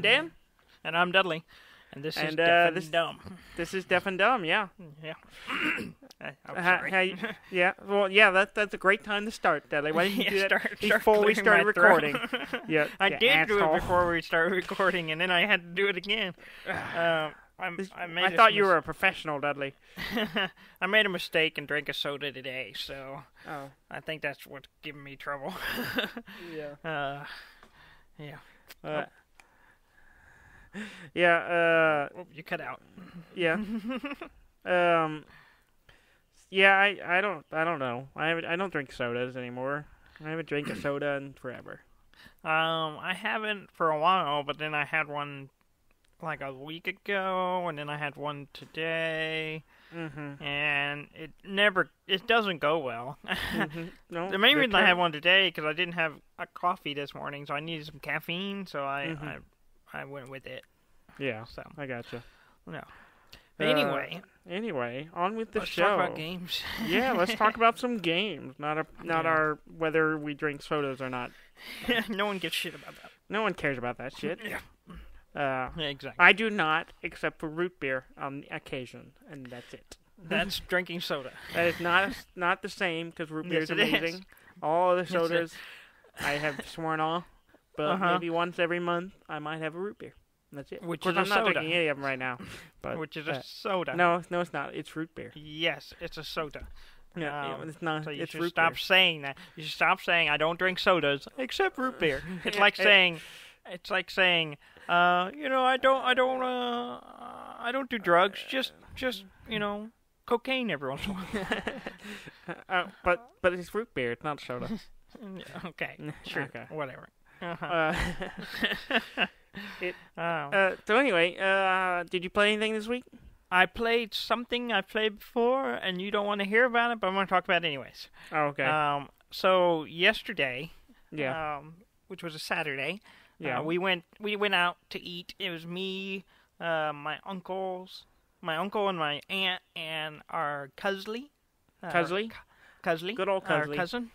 Dan. And I'm Dudley. And this is Deaf and Dumb. This is Deaf and Dumb, yeah. Yeah. I'm sorry. Yeah, well, yeah, that's a great time to start, Dudley. Why didn't you do that start before we started recording? Yeah, I did do asshole. it before we started recording, and then I had to do it again. I thought you were a professional, Dudley. I made a mistake and drank a soda today, so I think that's what's giving me trouble. Yeah. Yeah. You cut out. Yeah. Yeah, I don't know. I don't drink sodas anymore. I haven't drank a soda in forever. I haven't for a while, but then I had one like a week ago, and then I had one today, and it doesn't go well. No, the main reason I had one today because I didn't have a coffee this morning, so I needed some caffeine, so I went with it. Yeah, so I gotcha. No. But anyway, on with the let's show. Let's talk about games. Yeah, let's talk about some games. Not our whether we drink sodas or not. No one gives shit about that. No one cares about that shit. Yeah, exactly. I do not, except for root beer on occasion, and that's it. That's drinking soda. That is not the same because root beer is amazing. Is. All other sodas I have sworn off, but maybe once every month I might have a root beer. That's it. Which of course, is I'm a not soda. drinking any of them right now. But, which is a soda. No, it's not. It's root beer. Yes, it's a soda. Yeah, it's not. So you it's should root stop beer. saying that. You should stop saying I don't drink sodas except root beer. It's like saying, I don't do drugs. Just cocaine every once in a while. But it's root beer. It's not soda. Okay, sure, Okay. Whatever. So anyway, did you play anything this week? I played something I've played before, and you don't want to hear about it, but I'm going to talk about it anyways. Oh, okay. So yesterday, which was a Saturday, we went out to eat. It was me, my uncle and my aunt, and our Cusley. Cusley? Good old Cusley. Our cousin.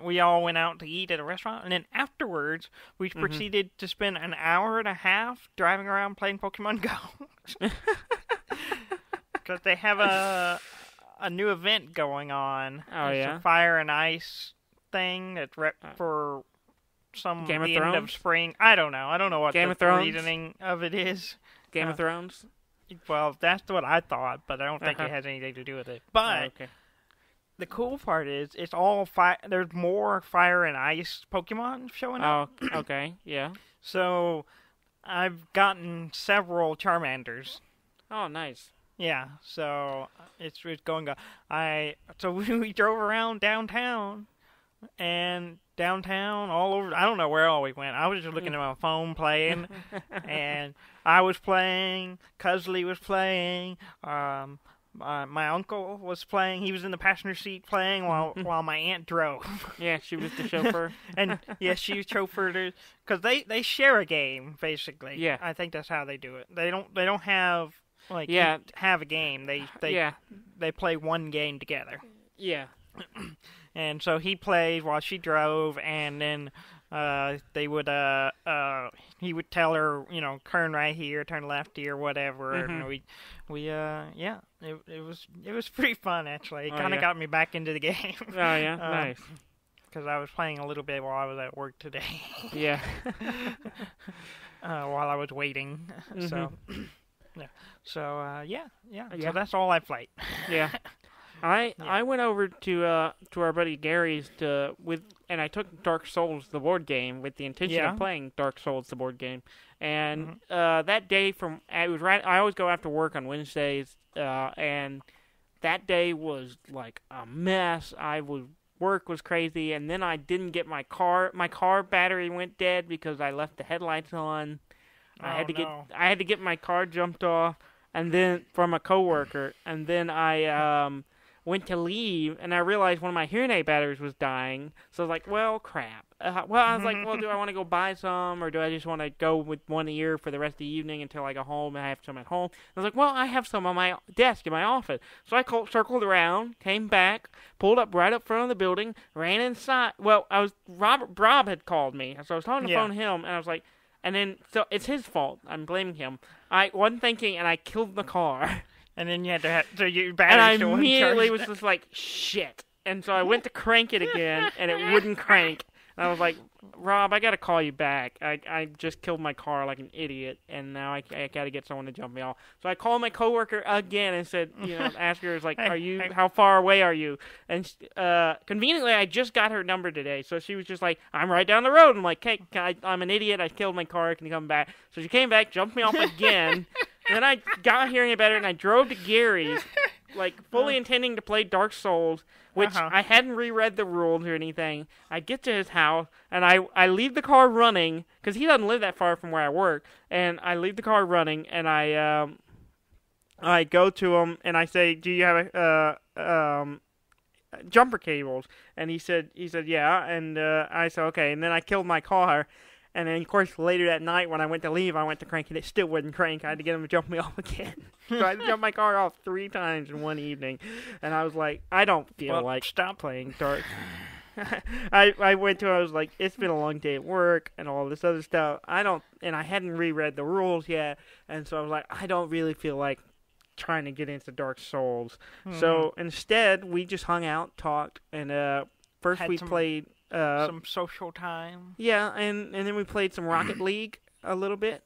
We all went out to eat at a restaurant, and then afterwards, we proceeded to spend an hour and a half driving around playing Pokemon Go. Because they have a new event going on. Oh, it's a fire and ice thing that's for some Game of the Thrones? end of spring. I don't know. I don't know what Game the of Thrones? reasoning of it is. Game of Thrones? Well, that's what I thought, but I don't think it has anything to do with it. But the cool part is it's all there's more fire and ice Pokemon showing up. Oh, okay, yeah. So I've gotten several Charmanders. Oh, nice. Yeah, so it's going go. So we drove around downtown, and downtown all over. I don't know where all we went. I was just looking at my phone playing, and I was playing. Cusley was playing. My uncle was playing. He was in the passenger seat playing while my aunt drove. Yeah, she was the chauffeur. And yes, she was chauffeured because they share a game basically. Yeah, I think that's how they do it. They don't have have a game. They play one game together. Yeah. And so he played while she drove, and then he would tell her, turn right here, turn left here, whatever. And it was pretty fun actually. It kind of got me back into the game. Oh yeah, nice. Because I was playing a little bit while I was at work today. Yeah. While I was waiting. So yeah. So So that's all I played. Yeah. I went over to our buddy Gary's and I took Dark Souls the board game with the intention of playing Dark Souls the board game, and that day I always go after work on Wednesdays, and that day was like a mess. Work was crazy, and then I didn't get my car. My car battery went dead because I left the headlights on. I had to get my car jumped off, and then from a coworker, and then I went to leave, and I realized one of my hearing aid batteries was dying. So I was like, well, crap. I was like, well, do I want to go buy some, or do I just want to go with one ear for the rest of the evening until I go home and I have some at home? I was like, well, I have some on my desk in my office. So I circled around, came back, pulled up right up front of the building, ran inside. Well, Rob had called me, so I was talking to phone him, and I was like, and then, so it's his fault. I'm blaming him. I wasn't thinking, and I killed the car. And then you had to so your battery and I immediately was just like, shit. And so I went to crank it again, and it wouldn't crank. And I was like, Rob, I got to call you back. I just killed my car like an idiot, and now I got to get someone to jump me off. So I called my coworker again and said, asked her, like, how far away are you? And conveniently, I just got her number today. So she was just like, I'm right down the road. I'm like, hey, I'm an idiot. I killed my car. Can you come back? So she came back, jumped me off again. And then I got hearing it better, and I drove to Gary's, like, fully intending to play Dark Souls, which I hadn't reread the rules or anything. I get to his house, and I leave the car running, because he doesn't live that far from where I work, and I leave the car running, and I go to him, and I say, do you have jumper cables? And he said, yeah, and I said, okay, and then I killed my car. And then, of course, later that night when I went to leave, I went to crank it. It still wouldn't crank. I had to get him to jump me off again. So I jumped my car off 3 times in one evening. And I was like, I don't feel like stop playing Dark. I was like, it's been a long day at work and all this other stuff. And I hadn't reread the rules yet. And so I was like, I don't really feel like trying to get into Dark Souls. So instead, we just hung out, talked, and first we played... some social time. Yeah, and then we played some Rocket League a little bit.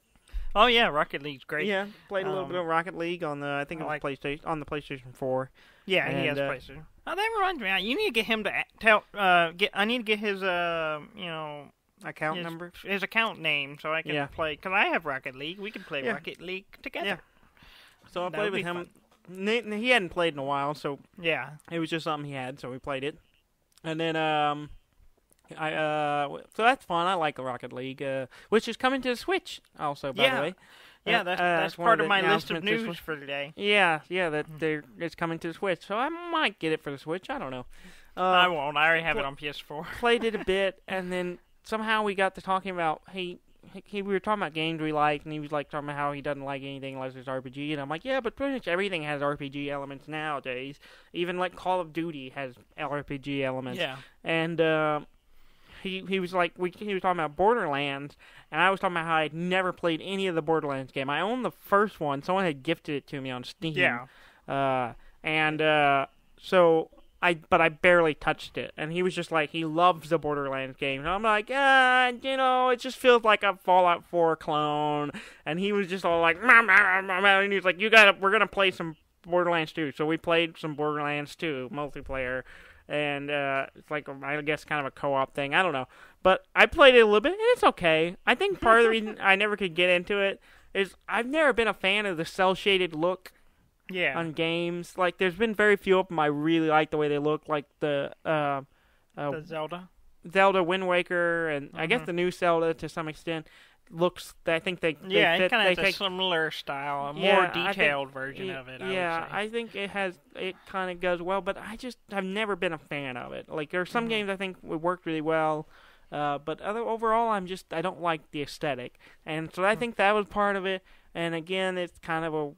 Oh yeah, Rocket League's great. Yeah, played a little bit of Rocket League on the PlayStation on the PlayStation 4. Yeah, he has PlayStation. Oh, that reminds me. You need to get him to I need to get his account number, his account name, so I can play. Because I have Rocket League. We can play Rocket League together. Yeah. So I played with him. He hadn't played in a while, so it was just something he had, so we played it. And then so that's fun. I like Rocket League, which is coming to the Switch also, by the way. Yeah, that's part of my list of news for today. Yeah, that it's coming to the Switch, so I might get it for the Switch. I don't know. I won't. I already have it on PS4. Played it a bit, and then somehow we got to talking about we were talking about games we like, and he was like talking about how he doesn't like anything unless it's RPG, and I'm like, yeah, but pretty much everything has RPG elements nowadays. Even like Call of Duty has RPG elements. Yeah. And he was like, he was talking about Borderlands, and I was talking about how I'd never played any of the Borderlands game. I own the first one. Someone had gifted it to me on Steam. Yeah. But I barely touched it. And he was just like, he loves the Borderlands game. And I'm like, it just feels like a Fallout 4 clone. And he was just all like, and he was like, we're going to play some Borderlands 2. So we played some Borderlands 2 multiplayer. And it's like, I guess, kind of a co-op thing. I don't know. But I played it a little bit, and it's okay. I think part of the reason I never could get into it is I've never been a fan of the cel-shaded look on games. Like, there's been very few of them I really like the way they look, like the Zelda Wind Waker, and I guess the new Zelda to some extent looks. I think they it kind of has a similar style, a more detailed version of it. I think it kind of goes well, but I've never been a fan of it. Like, there are some games I think it worked really well, but overall I don't like the aesthetic, and so I think that was part of it. And again, it's kind of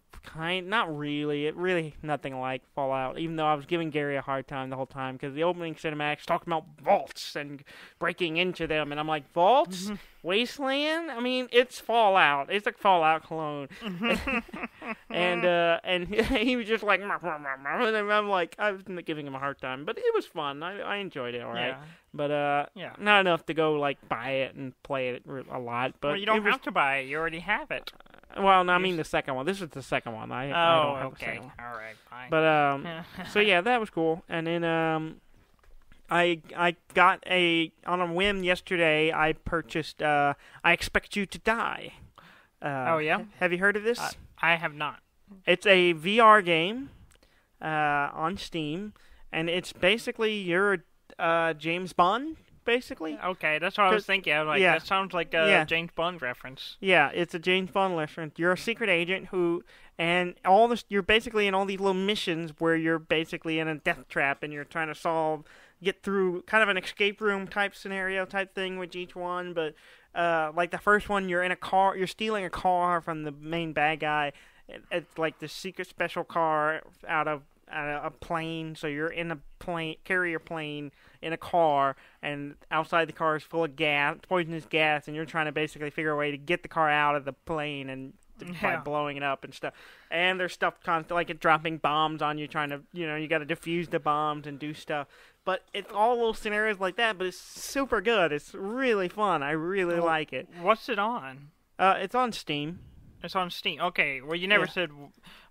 not really. It really nothing like Fallout, even though I was giving Gary a hard time the whole time because the opening cinematics talking about vaults and breaking into them, and I'm like, vaults? Wasteland? I mean, it's Fallout. It's like Fallout clone. and he was just like, and I'm like, I was giving him a hard time, but it was fun. I enjoyed it, all right. Yeah. But not enough to go like buy it and play it a lot. But well, you don't have to buy it. You already have it. Well, no, I mean the second one. This is the second one. I don't have the second one. All right, fine. But so yeah, that was cool. And then I got on a whim yesterday. I purchased I Expect You to Die. Oh yeah. Have you heard of this? I have not. It's a VR game on Steam, and it's basically you're James Bond, basically. Okay, that's what I was thinking. I was like, that sounds like a James Bond reference. Yeah, it's a James Bond reference. You're a secret agent and you're basically in all these little missions where you're basically in a death trap and you're trying to get through kind of an escape room type scenario type thing with each one. But like the first one, you're in a car, you're stealing a car from the main bad guy. It's like the secret special car out of a plane, so you're in a carrier plane in a car, and outside the car is full of gas, poisonous gas, and you're trying to basically figure a way to get the car out of the plane and by blowing it up and stuff. And there's stuff like it dropping bombs on you, trying to, you got to defuse the bombs and do stuff. But it's all little scenarios like that, but it's super good. It's really fun. I really like it. What's it on? It's on Steam. It's on Steam. Okay. Well, you never said.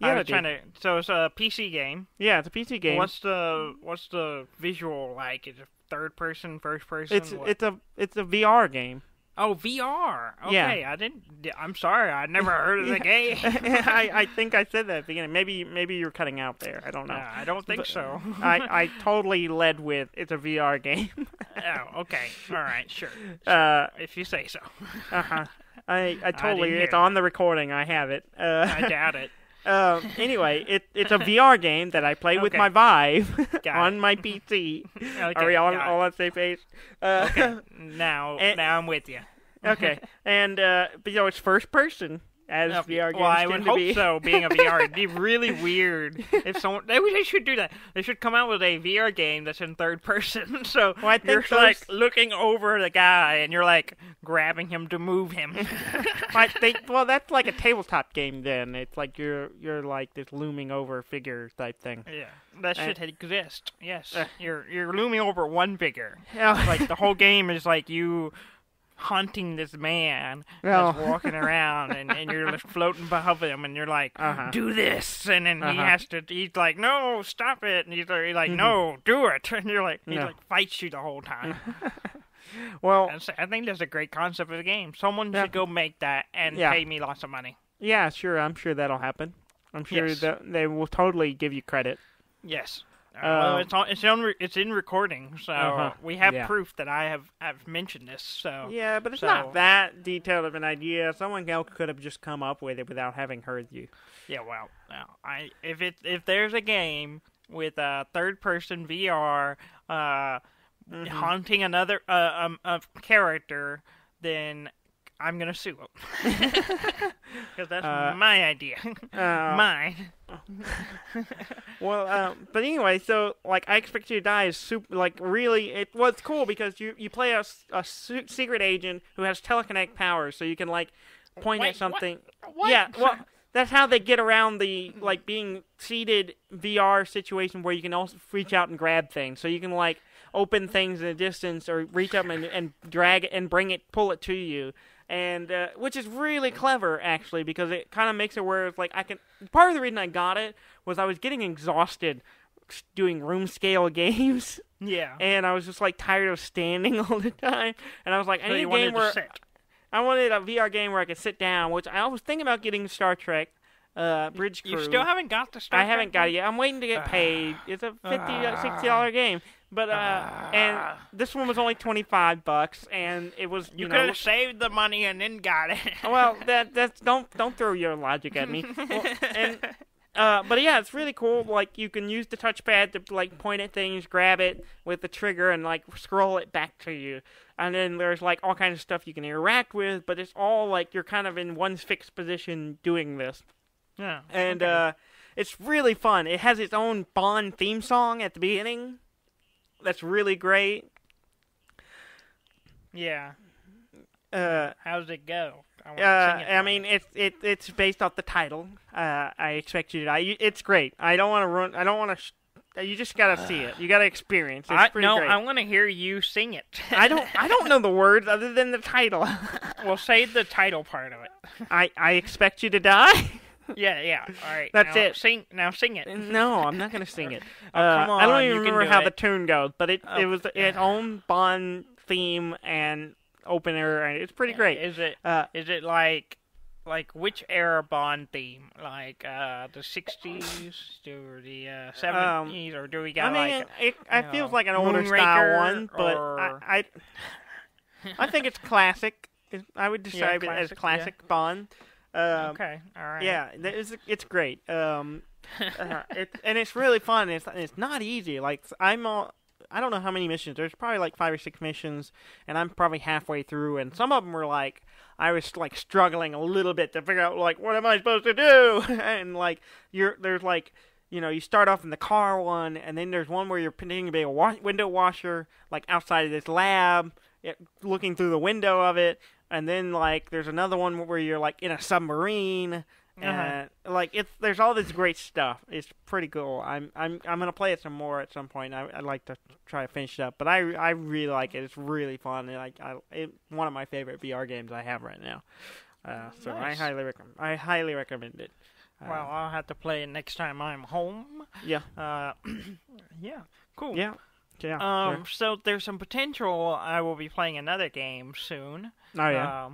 I was trying to. So it's a PC game. Yeah, it's a PC game. What's the visual like? Is it third person, first person? It's a VR game. Oh, VR. Okay, yeah. I'm sorry. I never heard of the game. I think I said that at the beginning. Maybe you're cutting out there. I don't know. I don't think so. I totally led with it's a VR game. Oh, okay. All right, sure. If you say so. I totally. It's on the recording. I have it. I doubt it. Anyway, it's a VR game that I play with my Vive on my PC. Are we all on the same page? Okay. Now I'm with you. Okay, and but it's first person as VR games. Well, I would hope so. Being a VR, it'd be really weird if someone. They should do that. They should come out with a VR game that's in third person. So you're like looking over the guy and you're like grabbing him to move him. Well, that's like a tabletop game. Then it's like you're like this looming over figure type thing. Yeah, that should exist. Yes, you're looming over one figure. Like the whole game is like you hunting this man that's walking around and you're just floating above him and you're like, do this, and then he's like, no, stop it, and he's like, no, do it, and you're like, he like fights you the whole time. Well, I think that's a great concept of the game. Someone should go make that and pay me lots of money. Yeah, sure, I'm sure that'll happen. I'm sure that they will totally give you credit. Yes. Well, it's in recording, so we have proof that I've mentioned this. So yeah, but it's not that detailed of an idea. Someone else could have just come up with it without having heard you. Yeah, well, if there's a game with a third person VR haunting another a character, then I'm gonna sue him because that's my idea, mine. Well, but anyway, so like I Expect You to Die is super. Like really, it's cool because you play a secret agent who has telekinetic powers, so you can like point at something. What? Yeah, well, that's how they get around the like being seated VR situation where you can also reach out and grab things. So you can like open things in a distance or reach up and drag it and pull it to you. And which is really clever, actually, because it kind of makes it where it's like part of the reason I got it was I was getting exhausted doing room scale games. Yeah. And I was just like tired of standing all the time. And I was like, I need a game where I wanted a VR game where I could sit down, which I was thinking about getting Star Trek Bridge Crew. You still haven't got the Star Trek? I haven't got it yet. I'm waiting to get paid. It's a $50, $60 game. But and this one was only $25, and it was you could have saved the money and then got it. Well, that's don't throw your logic at me. But yeah, it's really cool. Like you can use the touchpad to like point at things, grab it with the trigger, and like scroll it back to you. And then there's like all kinds of stuff you can interact with, but it's all like you're kind of in one fixed position doing this. Yeah, and it's really fun. It has its own Bond theme song at the beginning. That's really great. Yeah. How does it go? I mean, it's based off the title. I Expect You to Die. It's great. I don't want to run. I don't want to. You just gotta see it. You gotta experience. It's pretty great. I want to hear you sing it. I don't know the words other than the title. Well, say the title part of it. I Expect You to Die. Yeah. All right. That's it. Sing it. No, I'm not gonna sing it. Come on. I don't even remember how the tune goes, but it was its own Bond theme and opener, and it's pretty great. Is it like like which era Bond theme? Like the 60s or the 70s, or do we got it feels like an older style one, but I think it's classic. I would describe it as classic Bond. Okay, all right. Yeah, it's great. And it's really fun. It's not easy. Like I don't know how many missions. There's probably like 5 or 6 missions, and I'm probably halfway through. And some of them were like I was like struggling a little bit to figure out like what am I supposed to do? And like there's like you start off in the car one, and then there's one where you're pretending to be a window washer like outside of this lab, looking through the window of it. And then, like, there's another one where you're, like, in a submarine, and, there's all this great stuff. It's pretty cool. I'm gonna play it some more at some point. I'd like to try to finish it up, but I really like it. It's really fun. And, it's one of my favorite VR games I have right now. So nice. I highly recommend it. Well, I'll have to play it next time I'm home. Yeah. Yeah. Cool. Yeah. Yeah. So there's some potential. I will be playing another game soon. Oh yeah.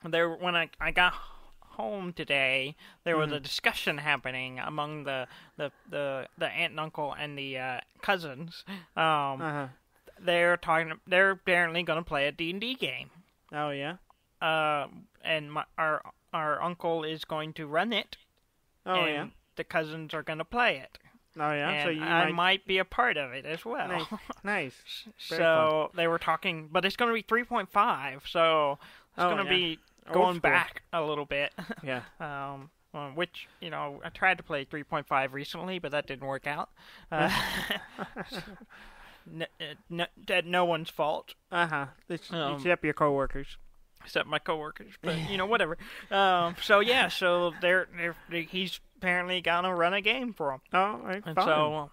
When I got home today, there was a discussion happening among the aunt and uncle and the cousins. They're apparently going to play a D&D game. Oh yeah. And our uncle is going to run it. Oh and yeah. The cousins are going to play it. Oh yeah, and I might be a part of it as well. Nice. So they were talking, but it's going to be 3.5, so it's going to be going back a little bit. Yeah. Which I tried to play 3.5 recently, but that didn't work out. No one's fault. Except your coworkers. Except my coworkers, but whatever. So he's apparently gonna run a game for him. Oh, right, and fine. So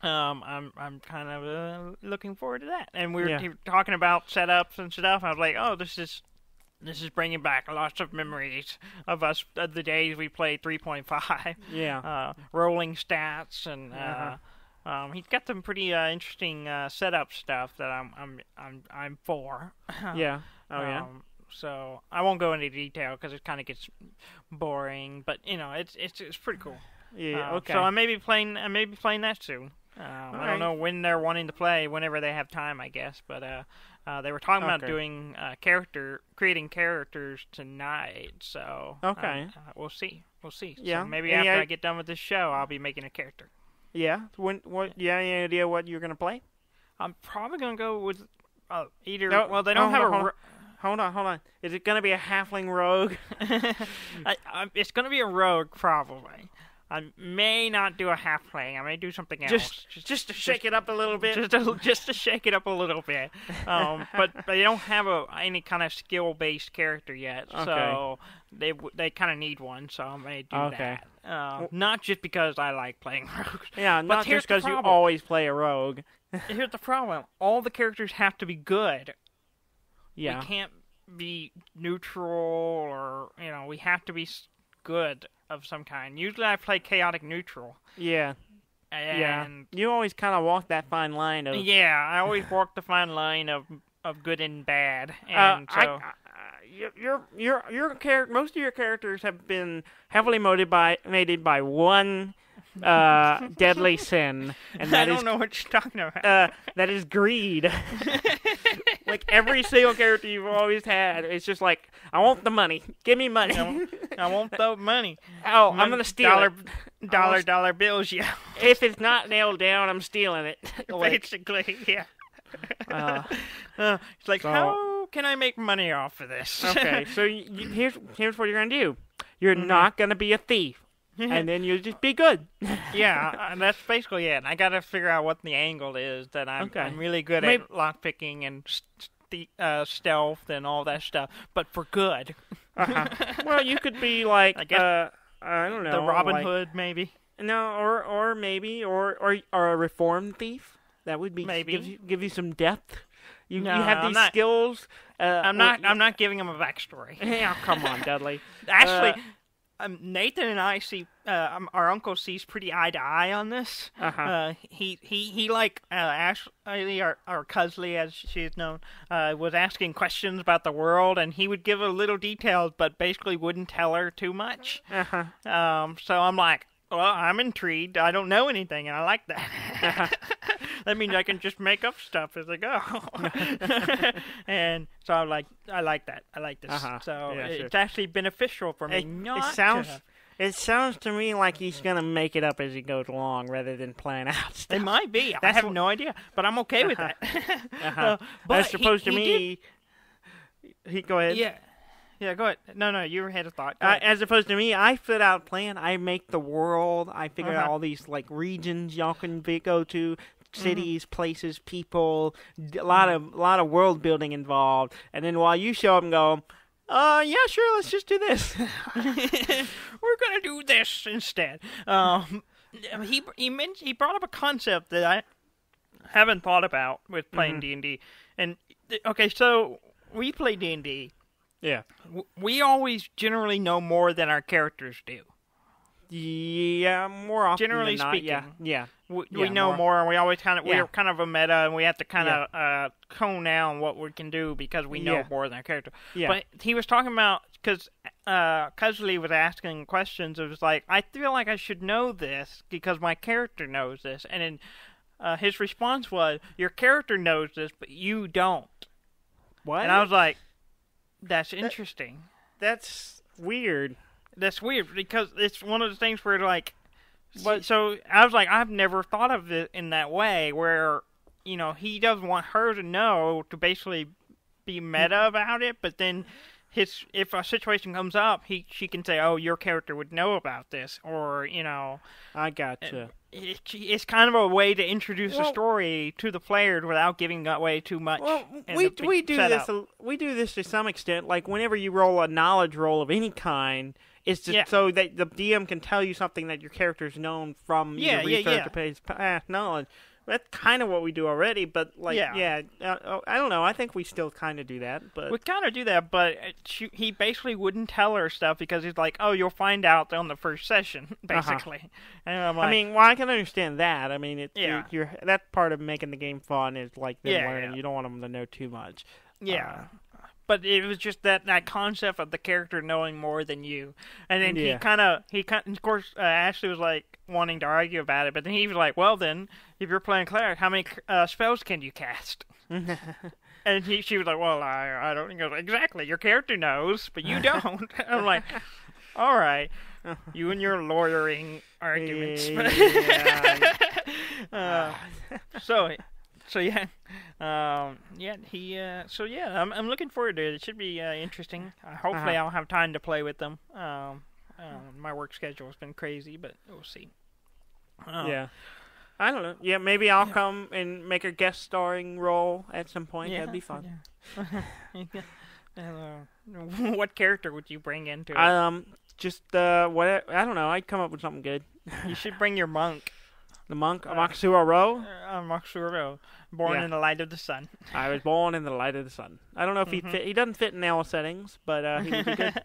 I'm kind of looking forward to that. And we were talking about setups and stuff. I was like, oh, this is bringing back lots of memories of the days we played 3.5. Yeah. Rolling stats and. He's got some pretty interesting setup stuff that I'm for. Yeah. Oh yeah. So I won't go into detail because it kind of gets boring, but it's pretty cool. Yeah. Okay. So I may be playing that soon. I don't know when they're wanting to play. Whenever they have time, I guess. But they were talking about doing creating characters tonight. So we'll see. Yeah. So maybe after I get done with this show, I'll be making a character. Yeah. Any idea what you're gonna play? I'm probably gonna go with either. No, well, they don't have Hold on. Is it gonna be a halfling rogue? It's gonna be a rogue, probably. I may not do a halfling. I may do something else. Just to shake it up a little bit. Just to shake it up a little bit. But they don't have any kind of skill-based character yet, so they kind of need one. So I may do that. Not just because I like playing rogues. Yeah, not just because you always play a rogue. Here's the problem: all the characters have to be good. Yeah. We can't be neutral, or we have to be good of some kind. Usually I play chaotic neutral. Yeah. And you always kind of walk that fine line of... Yeah, I always walk the fine line of good and bad. And most of your characters have been heavily motivated by one deadly sin, and I don't know what you're talking about. That is greed. Like every single character you've always had, it's just like, I want the money. Give me money. I want the money. Oh, I'm gonna steal it. Dollar bills, yeah. If it's not nailed down, I'm stealing it. Basically, yeah. It's like, how can I make money off of this? Okay, so here's what you're gonna do. You're not gonna be a thief. And then you'll just be good. Yeah, that's basically it. I gotta figure out what the angle is that I'm really good at lockpicking and stealth and all that stuff, but for good. Well, you could be like, I don't know, the Robin Hood, maybe. No, or maybe, or a reformed thief. That would be maybe give you some depth. You have these skills. I'm not giving him a backstory. Yeah, come on, Dudley. Actually. Nathan and I see our uncle sees pretty eye to eye on this. He like Ashley, or Cusley as she is known, was asking questions about the world, and he would give her little details, but basically wouldn't tell her too much. So I'm like, well, I'm intrigued. I don't know anything, and I like that. That means I can just make up stuff as I go. And so I like that. I like this. So it's actually beneficial for me. It sounds to me like he's going to make it up as he goes along rather than plan out stuff. It might be. I have no idea, but I'm okay with that. But as opposed to me... Go ahead. Yeah, go ahead. No, you had a thought. As opposed to me, I fit out a plan. I make the world. I figure out all these like regions y'all can go to, cities, places, people. A lot of world building involved. And then while you show up and go, yeah, sure, let's just do this. We're gonna do this instead. He brought up a concept that I haven't thought about with playing D&D. And okay, so we play D&D. Yeah. We always generally know more than our characters do. Yeah, more often generally than not. Speaking. Yeah. We know more, and we always we're kind of a meta, and we have to kind of tone down what we can do because we know more than our character. Yeah. But he was talking about, because Cusley was asking questions, it was like, I feel like I should know this because my character knows this. And then his response was, your character knows this, but you don't. What? And I was like, that's interesting. That's weird. That's weird because it's one of the things where like, so I was like, I've never thought of it in that way where, he doesn't want her to know to basically be meta about it, but then if a situation comes up, she can say, oh, your character would know about this, or, I gotcha. It's kind of a way to introduce a story to the players without giving away too much. Well, we do this to some extent. Like whenever you roll a knowledge roll of any kind, it's just so that the DM can tell you something that your character's known from either research or past knowledge. That's kind of what we do already, but I don't know. I think we still kind of do that, but we kind of do that. But he basically wouldn't tell her stuff because he's like, "Oh, you'll find out on the first session," basically. And I'm like, I mean, I can understand that. I mean, you're that part of making the game fun is like them learning. You don't want them to know too much. Yeah. But it was just that concept of the character knowing more than you, and then he kind of, of course, Ashley was like wanting to argue about it, but then he was like, "Well, then, if you're playing cleric, how many spells can you cast?" And she was like, "Well, I don't." He goes, "Exactly, your character knows, but you don't." I'm like, "All right, you and your lawyering arguments." I'm looking forward to it. It should be interesting. Hopefully, I'll have time to play with them. My work schedule has been crazy, but we'll see. I don't know. Yeah, maybe I'll come and make a guest starring role at some point. That'd be fun. What character would you bring into it? Just what I don't know. I'd come up with something good. You should bring your monk. The monk, Maksura Ro? Maksura Ro. Born in the light of the sun. I was born in the light of the sun. I don't know if he fit. He doesn't fit in our settings, but he would be good.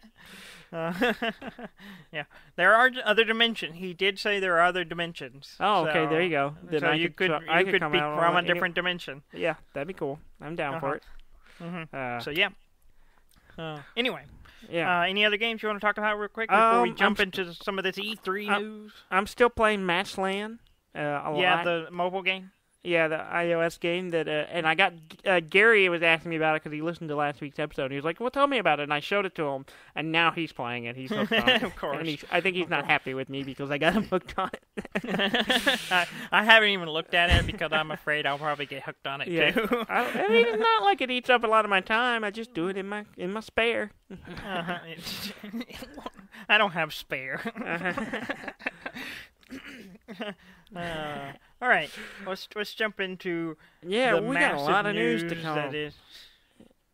There are other dimensions. He did say there are other dimensions. Oh, okay, there you go. Then so you could be from a different dimension. Yeah, that'd be cool. I'm down for it. Anyway. Yeah. Any other games you want to talk about real quick before we jump into some of this E3 news? I'm still playing Matchland. A lot. The mobile game. Yeah, the iOS game that, and I got Gary was asking me about it because he listened to last week's episode. And he was like, "Well, tell me about it." And I showed it to him, and now he's playing it. He's hooked on it. Of course. And I think he's not happy with me because I got him hooked on it. I haven't even looked at it because I'm afraid I'll probably get hooked on it too. I mean, it's not like it eats up a lot of my time. I just do it in my spare. I don't have spare. All right, let's jump into we got a lot of news to come.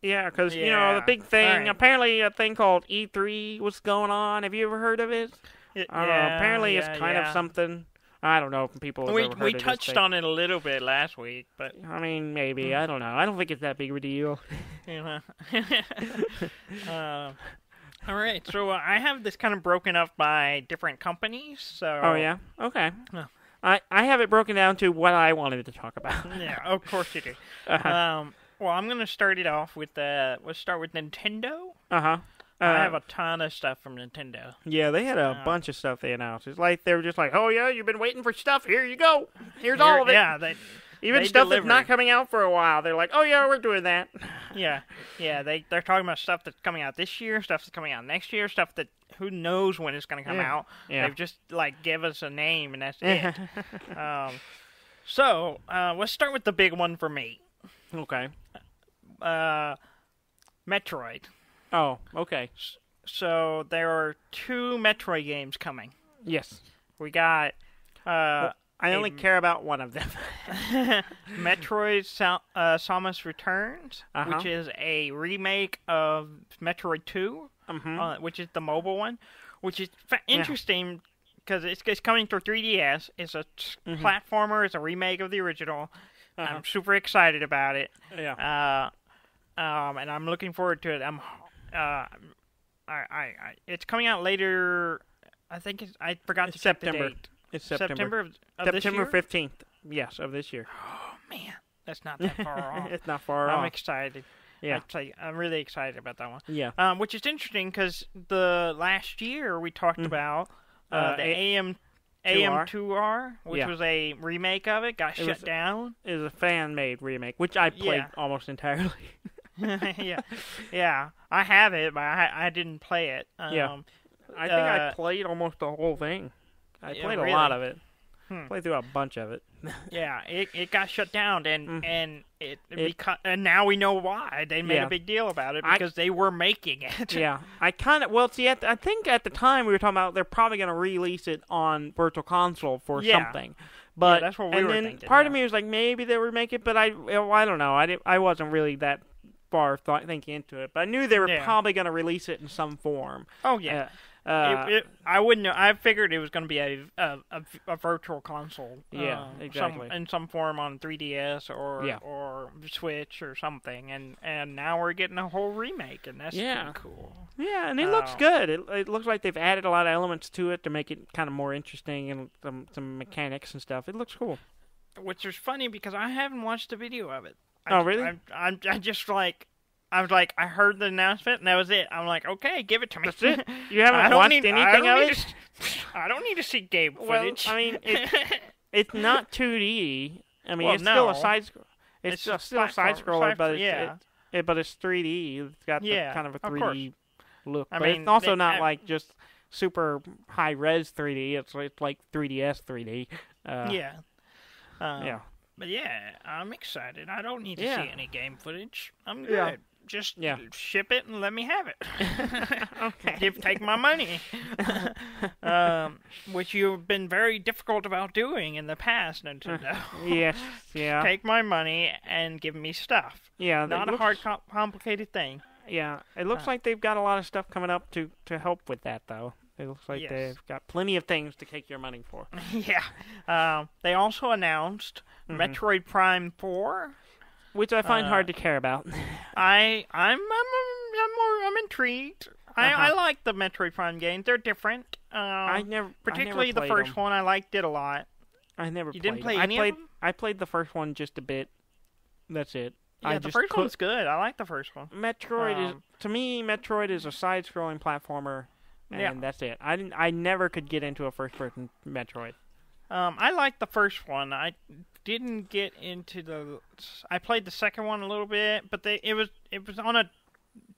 Yeah, because the big thing. Apparently, a thing called E3 was going on. Have you ever heard of it? I don't know. Apparently, it's kind of something. I don't know if people have ever heard of it. We touched on it a little bit last week, but I mean, maybe I don't know. I don't think it's that big of a deal. All right, so I have this kind of broken up by different companies. So. Oh yeah. Okay. I have it broken down to what I wanted to talk about. Yeah, of course you do. Well, I'm gonna start it off with let's start with Nintendo. I have a ton of stuff from Nintendo. Yeah, they had a bunch of stuff they announced. It's like they were just like, "Oh yeah, you've been waiting for stuff. Here you go. Here's all of it." Yeah, even stuff that's not coming out for a while. They're like, "Oh yeah, we're doing that." Yeah. They're talking about stuff that's coming out this year, stuff that's coming out next year, stuff that who knows when it's going to come out. Yeah. They've just give us a name and that's it. So let's start with the big one for me. Okay. Metroid. Oh, okay. So there are 2 Metroid games coming. Yes. We got. I only care about one of them. Metroid Samus Returns, which is a remake of Metroid 2, which is the mobile one, which is interesting because it's coming to 3DS. It's a platformer. It's a remake of the original. I'm super excited about it. Yeah. And I'm looking forward to it. It's coming out later. I think I forgot to check the date. It's September of this year? September 15th. Yes, of this year. Oh man, that's not that far off. It's not far off. I'm excited. Yeah, I'm really excited about that one. Yeah. Which is interesting because the last year we talked about the AM2R, which was a remake of it, got shut down. It was a fan-made remake, which I played almost entirely. Yeah. I have it, but I didn't play it. I think I played almost the whole thing. I played a lot of it. Played through a bunch of it. Yeah, it got shut down, and now we know why they made a big deal about it because they were making it. Yeah, I think at the time we were talking about they're probably going to release it on Virtual Console for something. But that's what we were thinking. Part of me was like maybe they would make it, but I don't know. I wasn't really that far thinking into it, but I knew they were probably going to release it in some form. Oh yeah. I wouldn't know. I figured it was going to be a virtual console. Yeah, exactly. In some form on 3DS or Switch or something. And now we're getting a whole remake, and that's pretty cool. Yeah, and it looks good. It looks like they've added a lot of elements to it to make it kind of more interesting and some mechanics and stuff. It looks cool. Which is funny because I haven't watched a video of it. Really? I'm just like. I was like, I heard the announcement, and that was it. I'm like, okay, give it to me. That's it? You haven't watched anything of it? I don't need to see game footage. Well, I mean, it's not 2D. I mean, it's still a side scroll. It's still a side scroller, but it's 3D. It's got kind of a 3D look. But it's also not like just super high res 3D. It's like 3DS 3D. But I'm excited. I don't need to see any game footage. I'm good. Yeah. Just ship it and let me have it. Okay. Take my money. Which you've been very difficult about doing in the past, Nintendo. Yes, yeah. Take my money and give me stuff. Yeah. Not a hard, complicated thing. Yeah. It looks like they've got a lot of stuff coming up to help with that, though. It looks like they've got plenty of things to take your money for. Yeah. They also announced Metroid Prime 4. Which I find hard to care about. I'm intrigued. I like the Metroid Prime games. They're different. Particularly the first one. I liked it a lot. I never. You didn't play any of them? I played the first one just a bit. That's it. Yeah, the first one's good. I like the first one. Metroid is a side-scrolling platformer, and that's it. I never could get into a first-person Metroid. I liked the first one. I didn't get into I played the second one a little bit, but it was on a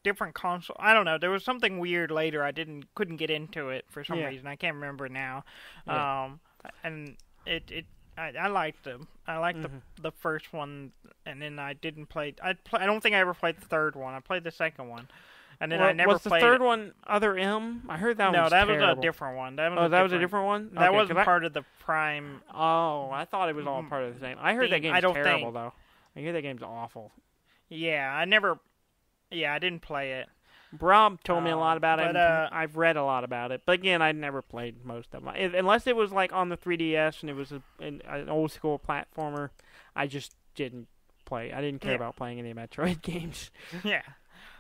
different console. I don't know. There was something weird later. I couldn't get into it for some reason. I can't remember now. And I liked them. I liked the first one, and then I didn't play. I don't think I ever played the third one. I played the second one. And then I never was the played third one Other M? I heard that one was terrible. No, that was a different one. That was a different one? That wasn't part of the Prime. Oh, I thought it was all part of the same. I heard that game's terrible, though. I hear that game's awful. Yeah, I didn't play it. Rob told me a lot about it, and I've read a lot about it. But again, I never played most of them. Unless it was like on the 3DS and it was an old-school platformer, I just didn't play. I didn't care about playing any Metroid games. Yeah.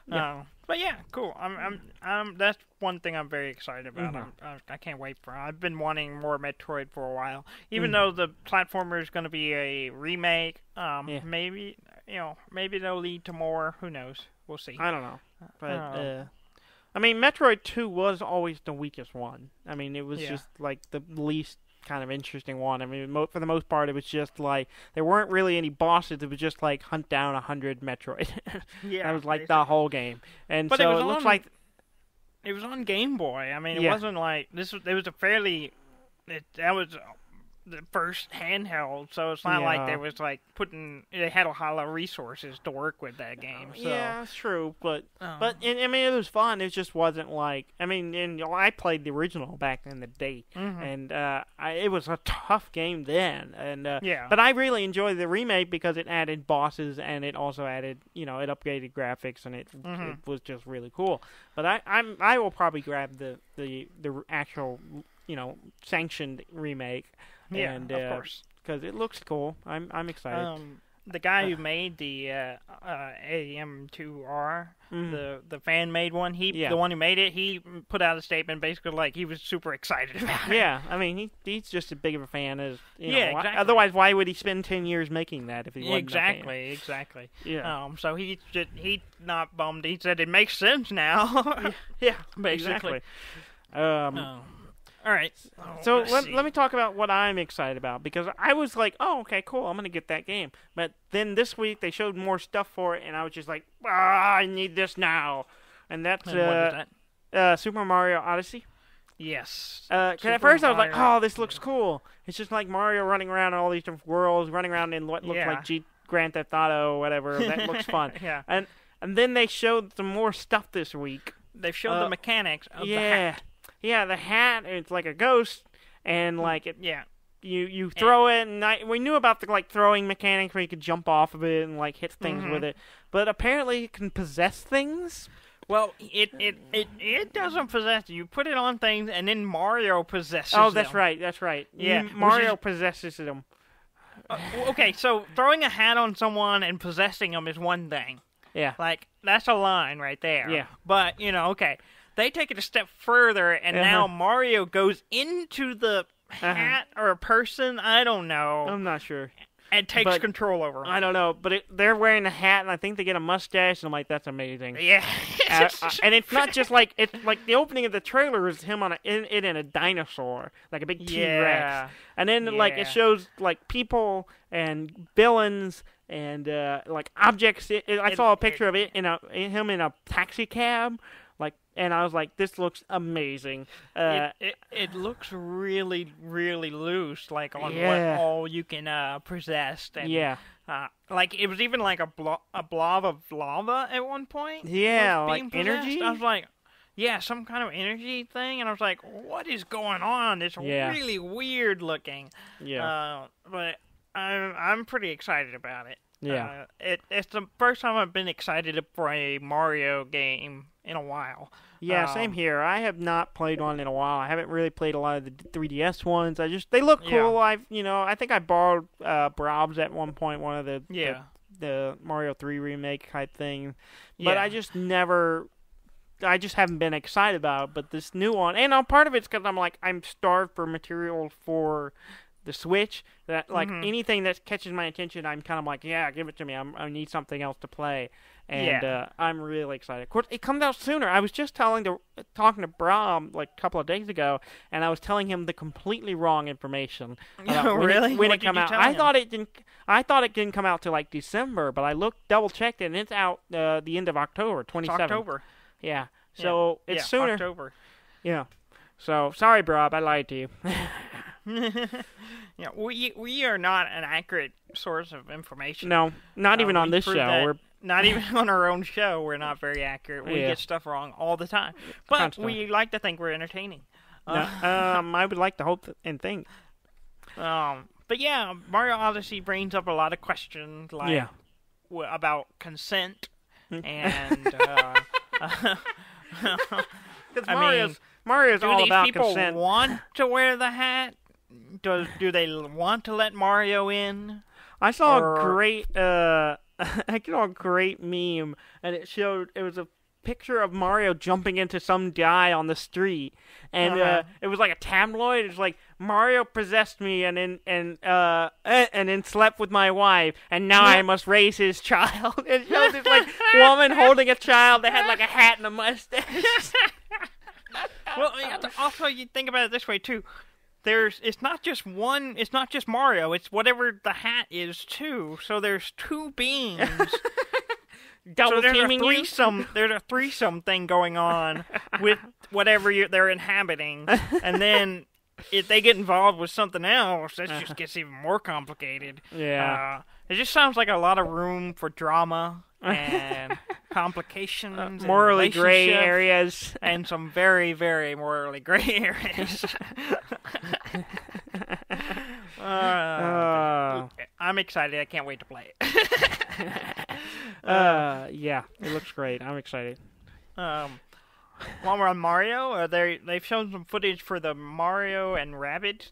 But yeah, cool. That's one thing I'm very excited about. I can't wait for it. I've been wanting more Metroid for a while. Even though the platformer is going to be a remake, maybe they'll lead to more. Who knows? We'll see. I don't know. But I mean, Metroid 2 was always the weakest one. I mean, it was just like the least kind of interesting one. I mean, for the most part, it was just like there weren't really any bosses. It was just like hunt down 100 Metroid. That was like the whole game. And but so it looks like it was on Game Boy. I mean, it wasn't like this. It was a fairly. That was the first handheld, so it's not like there was like they had a lot of resources to work with that game. So. Yeah, it's true, but I mean, it was fun. It just wasn't like I mean, I played the original back in the day, and it was a tough game then, and but I really enjoyed the remake because it added bosses and it also added it upgraded graphics and it was just really cool. But I will probably grab the actual sanctioned remake. Yeah, and, of course, because it looks cool. I'm excited. The guy who made the AM2R, the fan made one. The one who made it, he put out a statement basically like he was super excited about it. Yeah, I mean he's just as big of a fan as exactly. Otherwise, why would he spend 10 years making that if he wasn't exactly. Yeah. So he not bummed. He said it makes sense now. yeah, basically. Exactly. All right. So let me talk about what I'm excited about, because I was like, oh, okay, cool, I'm going to get that game. But then this week they showed more stuff for it, and I was just like, I need this now. And that's what is that? Super Mario Odyssey. Yes. At first I was like, oh, this looks cool. It's just like Mario running around in all these different worlds, running around in what looked like Grand Theft Auto or whatever. That looks fun. Yeah. And then they showed some more stuff this week. They showed the mechanics of the hat. Yeah, the hat, it's like a ghost, and like it. Yeah. You throw it, and we knew about the like throwing mechanics where you could jump off of it and like hit things with it, but apparently it can possess things. Well, it doesn't possess. You put it on things, and then Mario possesses them. Oh, that's right. Yeah, Mario possesses them. Okay, so throwing a hat on someone and possessing them is one thing. Yeah. Like, that's a line right there. Yeah. But, okay. They take it a step further, and now Mario goes into the hat or a person. I don't know. I'm not sure. And takes control over them. I don't know, but they're wearing a hat, and I think they get a mustache, and I'm like, that's amazing. Yeah. And it's not just like, it's like the opening of the trailer is him in a dinosaur, like a big T-Rex. Yeah. And then, like, it shows, like, people and villains and, like, objects. I saw a picture of him in a taxi cab. And I was like, this looks amazing. It looks really, really loose, like on what all you can possess. And, like, it was even like a blob of lava at one point. Yeah, like energy? I was like, some kind of energy thing. And I was like, what is going on? It's really weird looking. Yeah. But I'm pretty excited about it. Yeah. It's the first time I've been excited for a Mario game in a while. Yeah, same here. I have not played one in a while. I haven't really played a lot of the 3DS ones. They look cool. Yeah. I think I borrowed Brob's at one point, one of the Mario 3 remake type thing. But I just haven't been excited about it. But this new one, and part of it's because I'm starved for material for the Switch. That anything that catches my attention, I'm kind of like, give it to me. I need something else to play. And I'm really excited. Of course, it comes out sooner. I was just talking to Brom like a couple of days ago, and I was telling him the completely wrong information. Really? When it came out, I thought it didn't come out till like December, but I double checked it, and it's out the end of October, 27th. It's October. Yeah. So it's sooner. October. Yeah. So sorry, Brob, I lied to you. Yeah, we are not an accurate source of information. No, not even on this show. Not even on our own show, we're not very accurate. We get stuff wrong all the time. But Constantly. We like to think we're entertaining. I would like to hope and think. But yeah, Mario Odyssey brings up a lot of questions about consent and. Mario's all about consent. Do these people want to wear the hat? Do they want to let Mario in? I saw a great meme, and it was picture of Mario jumping into some guy on the street, and it was like a tabloid. It was like Mario possessed me and then slept with my wife, and now I must raise his child. It showed this like woman holding a child that had like a hat and a mustache. Well, also you think about it this way too. It's not just Mario, it's whatever the hat is too. So there's two beings. Double so teaming there's a threesome thing going on with whatever they're inhabiting. And then if they get involved with something else, that just gets even more complicated. Yeah. It just sounds like a lot of room for drama and complications, morally gray areas, and some very, very morally gray areas. I'm excited. I can't wait to play it. Yeah, it looks great. I'm excited. While we're on Mario, they've shown some footage for the Mario and Rabbids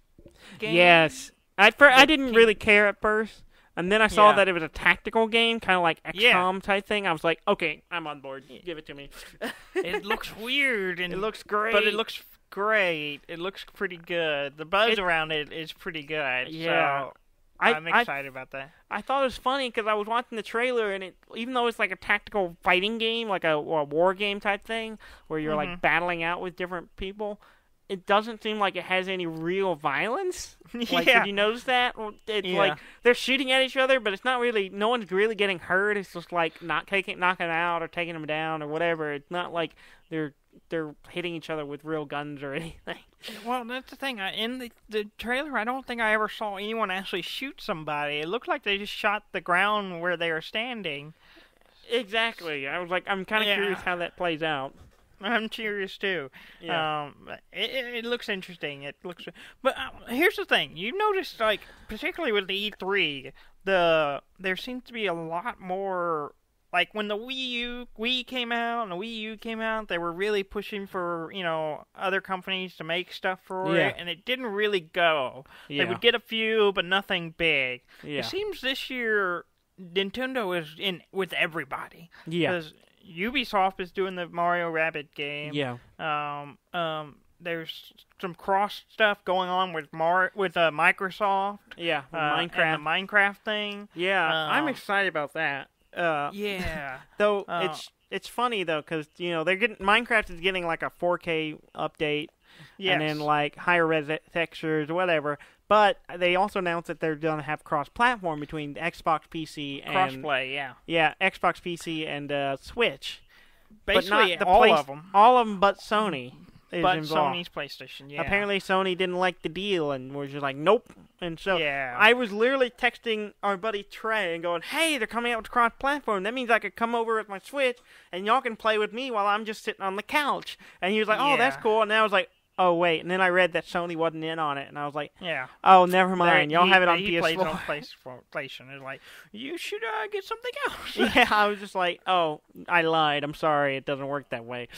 game. Yes, I didn't really care at first. And then I saw that it was a tactical game, kind of like XCOM type thing. I was like, okay, I'm on board. Give it to me. It looks weird. And it looks great. But it looks great. It looks pretty good. The buzz around it is pretty good. Yeah. So I'm excited about that. I thought it was funny because I was watching the trailer, and even though it's like a tactical fighting game, like a war game type thing, where you're like battling out with different people, it doesn't seem like it has any real violence. Like, did you notice that? It's like they're shooting at each other, but it's not really. No one's really getting hurt. It's just like knocking out or taking them down or whatever. It's not like they're hitting each other with real guns or anything. Well, that's the thing. In the trailer, I don't think I ever saw anyone actually shoot somebody. It looked like they just shot the ground where they were standing. Exactly. I was like, I'm kind of curious how that plays out. I'm curious too. Yeah. It looks interesting. But here's the thing. You noticed, like, particularly with the E3, there seems to be a lot more. Like when the Wii came out and the Wii U came out, they were really pushing for other companies to make stuff for it, and it didn't really go. They would get a few, but nothing big. It seems this year Nintendo is in with everybody. Yeah. Because Ubisoft is doing the Mario Rabbids game. Yeah. There's some cross stuff going on with Microsoft. Yeah. Minecraft. And the Minecraft thing. Yeah. I'm excited about that. Though it's funny though because Minecraft is getting like a 4K update. Yes. And then like higher res textures or whatever. But they also announced that they're going to have cross-platform between Xbox PC and crossplay. Yeah, Xbox PC and Switch. Basically, but not all of them. All of them, but Sony. But involved. Sony's PlayStation. Yeah. Apparently, Sony didn't like the deal and was just like, nope. And so I was literally texting our buddy Trey and going, hey, they're coming out with cross-platform. That means I could come over with my Switch and y'all can play with me while I'm just sitting on the couch. And he was like, oh, that's cool. And I was like, oh, wait. And then I read that Sony wasn't in on it. And I was like, oh, never mind. Y'all have it on PS4. He plays on PlayStation. It's like, you should get something else. Yeah, I was just like, oh, I lied. I'm sorry. It doesn't work that way.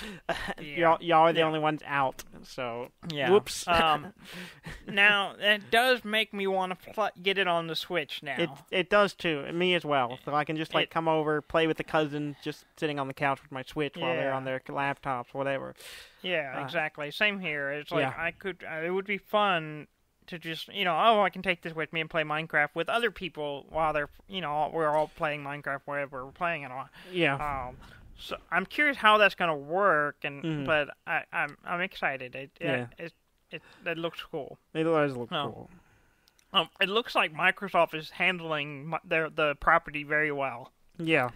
Y'all are the only ones out. So, whoops. Now, that does make me want to get it on the Switch now. It does, too. And me as well. So I can just, come over, play with the cousin, just sitting on the couch with my Switch while they're on their laptops, whatever. Yeah, exactly. Same here. It's like it would be fun to just, I can take this with me and play Minecraft with other people while they're, we're all playing Minecraft wherever we're playing it on. Yeah. So I'm curious how that's gonna work, but I'm excited. It looks cool. It does look cool. It looks like Microsoft is handling the property very well. Yeah.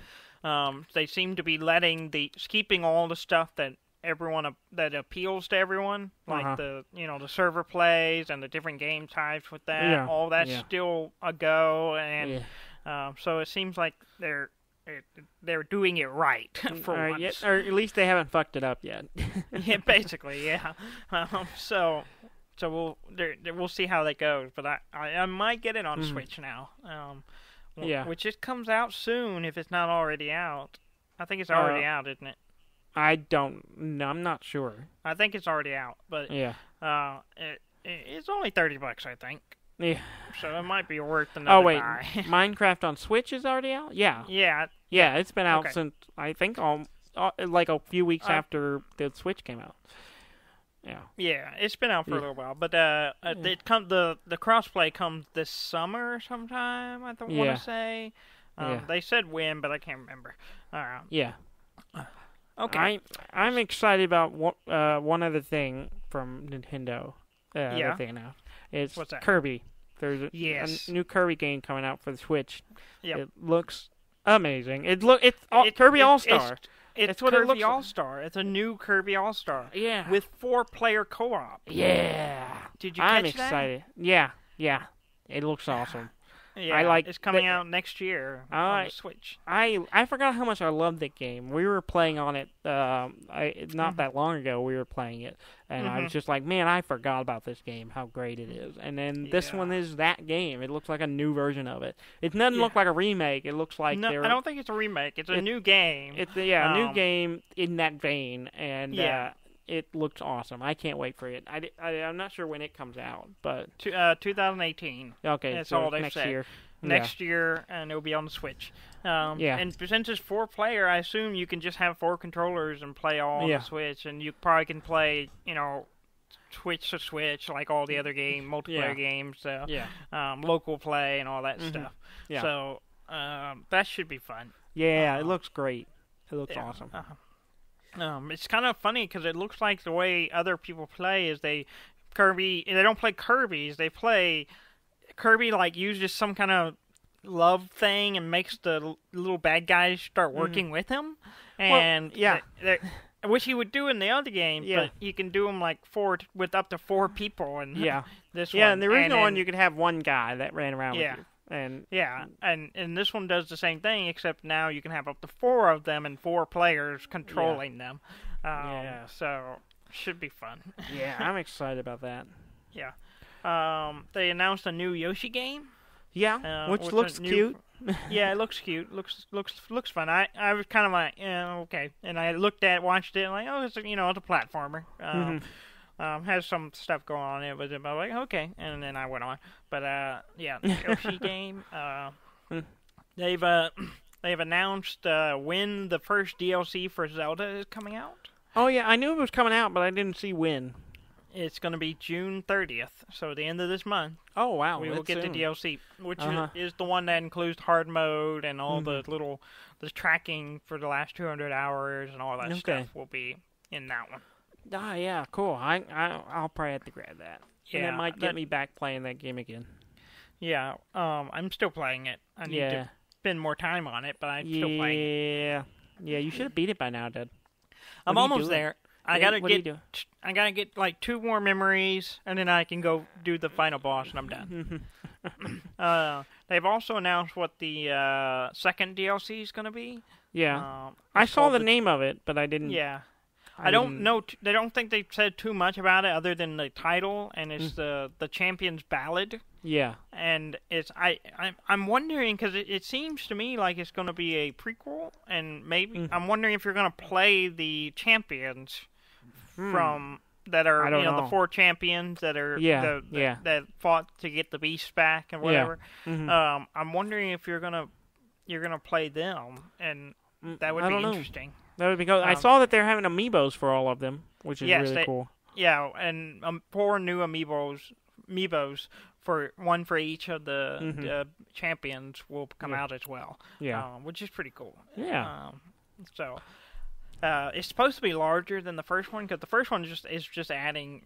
They seem to be keeping all the stuff that that appeals to everyone, like the server plays and the different game types with that. Yeah. All that's still a go, and so it seems like they're doing it right for once. Or at least they haven't fucked it up yet. Yeah, basically, yeah. So we'll see how that goes, but I might get it on Switch now. Which it comes out soon if it's not already out. I think it's already out, isn't it? I don't know. I'm not sure. I think it's already out, but it's only $30, I think. Yeah. So it might be worth another buy. Minecraft on Switch is already out? Yeah. Yeah. Yeah, it's been out since, I think, like a few weeks after the Switch came out. Yeah. Yeah, it's been out for a little while, but the crossplay comes this summer sometime. I don't want to say. They said when, but I can't remember. Yeah. Okay. I'm excited about one other thing from Nintendo. That they announced. It's What's that? Kirby. There's a new Kirby game coming out for the Switch. Yep. It looks amazing. It's Kirby All-Star. It's what Kirby it looks All-Star. Like. It's a new Kirby All-Star. Yeah. With 4-player co-op. Yeah. Did you catch that? I'm excited. Yeah. It looks awesome. Yeah, it's coming out next year on the Switch. I forgot how much I loved that game. We were playing on it not that long ago. We were playing it, and I was just like, man, I forgot about this game, how great it is. And then this one is that game. It looks like a new version of it. It doesn't look like a remake. It looks like I don't think it's a remake. It's a new game. It's a new game in that vein, and it looks awesome. I can't wait for it. I'm not sure when it comes out, but 2018. Okay, that's so all they've next said. year. Next year, and it'll be on the Switch. And since it's 4-player, I assume you can just have 4 controllers and play all on the Switch, and you probably can play, Switch to Switch like all the other multiplayer games. So, local play and all that stuff. Yeah. So that should be fun. Yeah, it looks great. It looks awesome. It's kind of funny because it looks like the way other people play is they don't play Kirby's. They play Kirby uses some kind of love thing and makes the little bad guys start working with him. And which he would do in the other game, but you can do them with up to 4 people. And this one, and the original one you could have one guy that ran around with you. And and this one does the same thing, except now you can have up to 4 of them and 4 players controlling them. So should be fun. Yeah, I'm excited about that. Yeah. They announced a new Yoshi game. Yeah, which looks cute. Yeah, it looks cute. Looks fun. I was kind of like, okay, and I watched it, and like, oh, it's a platformer. Has some stuff going on in it, but I was like, okay, and then I went on. But the Yoshi game. They've announced when the first DLC for Zelda is coming out. Oh yeah, I knew it was coming out, but I didn't see when. It's going to be June 30th, so the end of this month. Oh wow, we will get the DLC, which is the one that includes hard mode and all the tracking for the last 200 hours and all that stuff will be in that one. Ah, yeah, cool. I'll probably have to grab that. Yeah, and it might get me back playing that game again. Yeah, I'm still playing it. I need to spend more time on it, but I'm still playing it. Yeah, you should have beat it by now, Dad. I'm almost there. I gotta get like 2 more memories, and then I can go do the final boss, and I'm done. They've also announced what the second DLC is gonna be. Yeah, I saw the name of it, but I didn't. Yeah. I don't know. They don't think they said too much about it other than the title, and it's the Champion's Ballad. Yeah. And it's I'm wondering because it seems to me like it's going to be a prequel, and maybe I'm wondering if you're going to play the champions from that are the 4 champions that are that fought to get the beast back and whatever. Yeah. I'm wondering if you're gonna play them, and that would be interesting. That would be cool. I saw that they're having amiibos for all of them, which is really cool. Yeah, and 4 new amiibos for one for each of the champions will come out as well. Yeah, which is pretty cool. Yeah. It's supposed to be larger than the first one because the first one is just adding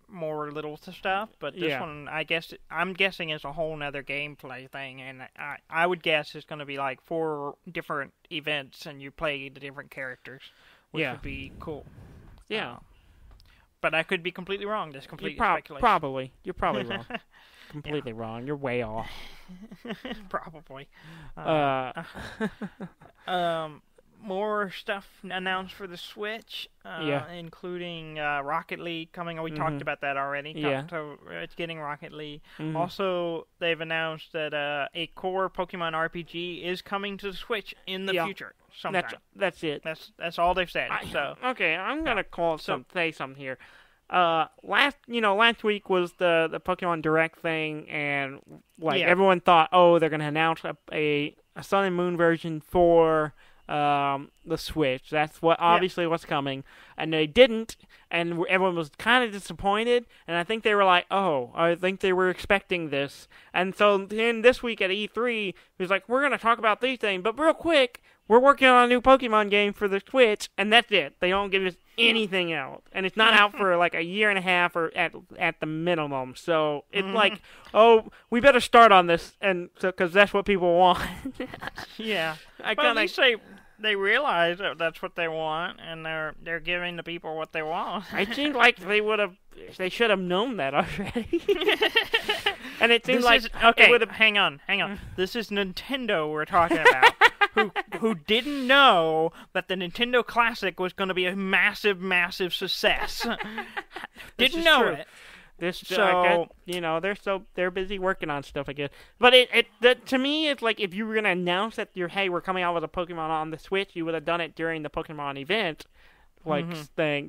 more little stuff, but this one, I'm guessing is a whole nother gameplay thing, and I would guess it's going to be like 4 different events, and you play the different characters, which would be cool. Yeah, but I could be completely wrong. That's completely speculation. Probably, you're probably wrong. Completely wrong. You're way off. Probably. More stuff announced for the Switch, including Rocket League coming. We talked about that already. So it's getting Rocket League. Also, they've announced that a core Pokemon RPG is coming to the Switch in the future sometime. That's it. That's all they've said. Okay, I'm gonna say something here. Last week was the Pokemon Direct thing, and everyone thought, they're gonna announce a Sun and Moon version for the Switch. That's obviously what's coming, and they didn't, and everyone was kind of disappointed. And I think they were like, "Oh, I think they were expecting this." And so then this week at E3, he was like, "We're going to talk about these things, but real quick, we're working on a new Pokemon game for the Switch," and that's it. They don't give us anything else, and it's not out for like a year and a half or at the minimum. So it's like, oh, we better start on this, and so because that's what people want. Yeah, at least they realize that that's what they want, and they're giving the people what they want. It seems like they should have known that already. And it seems hang on. This is Nintendo we're talking about. Who didn't know that the Nintendo Classic was going to be a massive, massive success. Didn't know it. They're busy working on stuff, I guess. But to me, it's like if you were going to announce that we're coming out with a Pokemon on the Switch, you would have done it during the Pokemon event,